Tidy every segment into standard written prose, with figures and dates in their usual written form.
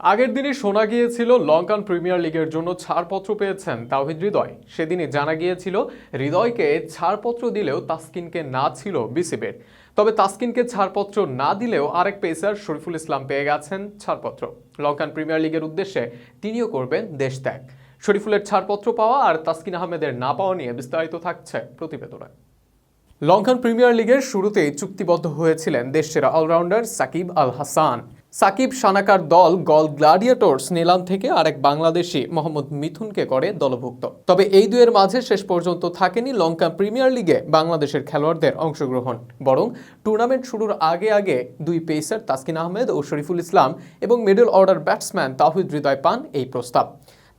আগের দিনই শোনা গিয়েছিল লঙ্কান প্রিমিয়ার লিগের জন্য ছাড়পত্র পেয়েছেন তাওহিদ হৃদয়। সেদিনই জানা গিয়েছিল হৃদয়কে ছাড়পত্র দিলেও তাসকিনকে না ছিল বিসিবির। তবে তাসকিনকে ছাড়পত্র না দিলেও আরেক পেসার শরীফুল ইসলাম পেয়ে গেছেন ছাড়পত্র। লঙ্কান প্রিমিয়ার লিগের উদ্দেশ্যে তিনিও করবেন দেশ ত্যাগ। শরীফুলের ছাড়পত্র পাওয়া আর তাসকিন আহমেদের না পাওয়া নিয়ে বিস্তারিত থাকছে প্রতিবেদনে। লঙ্কান প্রিমিয়ার লিগের শুরুতেই চুক্তিবদ্ধ হয়েছিলেন দেশসেরা অলরাউন্ডার সাকিব আল হাসান। সাকিব সানাকার দল গল গ্ল্যাডিয়েটর্স নিলাম থেকে আরেক বাংলাদেশি মোহাম্মদ মিথুনকে করে দলভুক্ত। তবে এই দুয়ের মাঝে শেষ পর্যন্ত থাকেনি লঙ্কান প্রিমিয়ার লিগে বাংলাদেশের খেলোয়াড়দের অংশগ্রহণ। বরং টুর্নামেন্ট শুরুর আগে আগে দুই পেসার তাসকিন আহমেদ ও শরীফুল ইসলাম এবং middle order batsman Towhid Hridoy পান এই প্রস্তাব।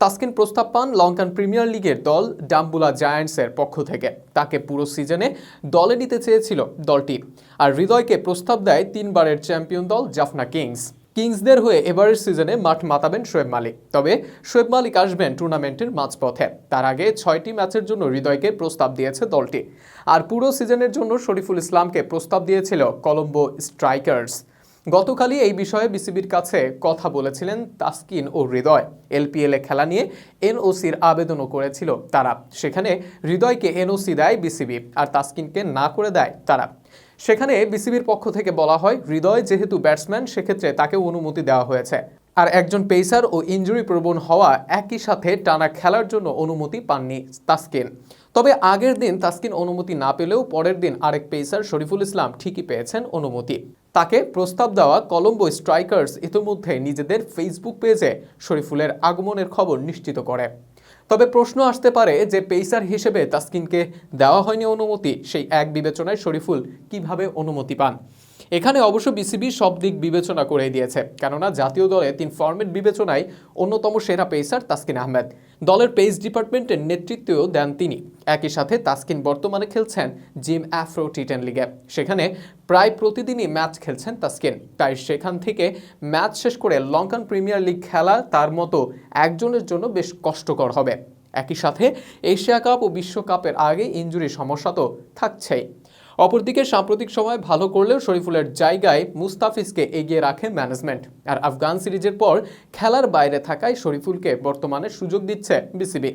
তাসকিন প্রস্তাব পান লঙ্কান প্রিমিয়ার লিগের দল ডাম্বুলা জায়ান্টসের পক্ষ থেকে। তাকে পুরো সিজনে দলে নিতে চেয়েছিল দলটি। আর হৃদয়কে প্রস্তাব দেয় তিনবারের চ্যাম্পিয়ন দল জাফনা কিংসদের হয়ে এবারের সিজনে মাঠ মাতাবেন শোয়েব মালিক। তবে শোয়েব মালিক আসবেন টুর্নামেন্টের মাঝপথে। তার আগে 6টি ম্যাচের জন্য হৃদয়কে প্রস্তাব দিয়েছে দলটি। আর পুরো সিজনের জন্য শরীফুল ইসলামকে প্রস্তাব দিয়েছিল কলম্বো স্ট্রাইকার্স। গতকালই এই বিষয়ে বিসিবির কাছে কথা বলেছিলেন তাসকিন ও হৃদয়। এলপিএল এ খেলা নিয়ে এনওসির আবেদনও করেছিল তারা। সেখানে হৃদয়কে এনওসি দেয় বিসিবি আর তাসকিনকে না করে দেয় তারা। সেখানে বিসিবির পক্ষ থেকে বলা হয়, হৃদয় যেহেতু ব্যাটসম্যান সেক্ষেত্রে তাকে অনুমতি দেওয়া হয়েছে। আর একজন পেসার ও ইনজুরি প্রবণ হওয়া একই সাথে টানা খেলার জন্য অনুমতি পাননি তাসকিন। তবে আগের দিন তাসকিন অনুমতি না পেলেও পরের দিন আরেক পেসার শরীফুল ইসলাম ঠিকই পেয়েছেন অনুমতি। তাকে প্রস্তাব দেওয়া কলম্বো স্ট্রাইকার্স ইতিমধ্যে নিজেদের ফেসবুক পেজে শরীফুলের আগমনের খবর নিশ্চিত করে। তবে প্রশ্ন আসতে পারে যে পেসার হিসেবে তাসকিনকে দেওয়া হয়নি অনুমতি, সেই এক বিবেচনায় শরীফুল কিভাবে অনুমতি পান। এখানে অবশ্য বিসিবি সব দিক বিবেচনা করে দিয়েছে, কেননা জাতীয় দলে 3 ফরম্যাট বিবেচনায় অন্যতম সেরা পেসার তাসকিন আহমেদ। দলের পেস ডিপার্টমেন্টের নেতৃত্বও দেন তিনি। একই সাথে তাসকিন বর্তমানে খেলছেন জিম আফ্রো টি10 লিগে। সেখানে প্রায় প্রতিদিনই ম্যাচ খেলছেন তাসকিন। তাই সেখান থেকে ম্যাচ শেষ করে লঙ্কান প্রিমিয়ার লিগ খেলা তার মতো একজনের জন্য বেশ কষ্টকর হবে। একই সাথে এশিয়া কাপ ও বিশ্বকাপের আগে ইনজুরির সমস্যা তো থাকছেই। অপরদিকে সাম্প্রতিক সময় ভালো করলেও শরীফুলের জায়গায় মুস্তাফিজকে এগিয়ে রাখে ম্যানেজমেন্ট। আর আফগান সিরিজের পর খেলার বাইরে থাকায় শরীফুলকে বর্তমানে সুযোগ দিচ্ছে বিসিবি।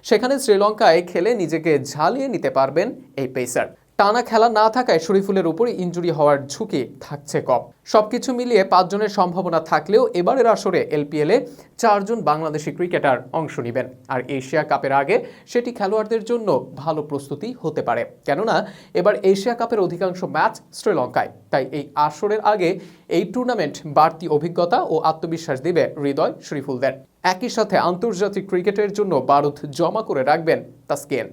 সেখানে শ্রীলঙ্কায় খেলে নিজেকে ঝালিয়ে নিতে পারবেন এই পেসার। টানা খেলা না থাকায় শরীফুলের উপর ইনজুরি হওয়ার ঝুঁকি থাকছে কম। সবকিছু মিলিয়ে 5 জনের সম্ভাবনা থাকলেও এবারের আসরে এলপিএলে 4 জন বাংলাদেশি ক্রিকেটার অংশ নেবেন। আর এশিয়া কাপের আগে সেটি খেলোয়াড়দের জন্য ভালো প্রস্তুতি হতে পারে, কেননা এবার এশিয়া কাপের অধিকাংশ ম্যাচ শ্রীলঙ্কায়। তাই এই আসরের আগে এই টুর্নামেন্ট বাড়তি অভিজ্ঞতা ও আত্মবিশ্বাস দিবে হৃদয় শরীফুলদের। একই সাথে আন্তর্জাতিক ক্রিকেটের জন্য বারুদ জমা করে রাখবেন তাসকিন।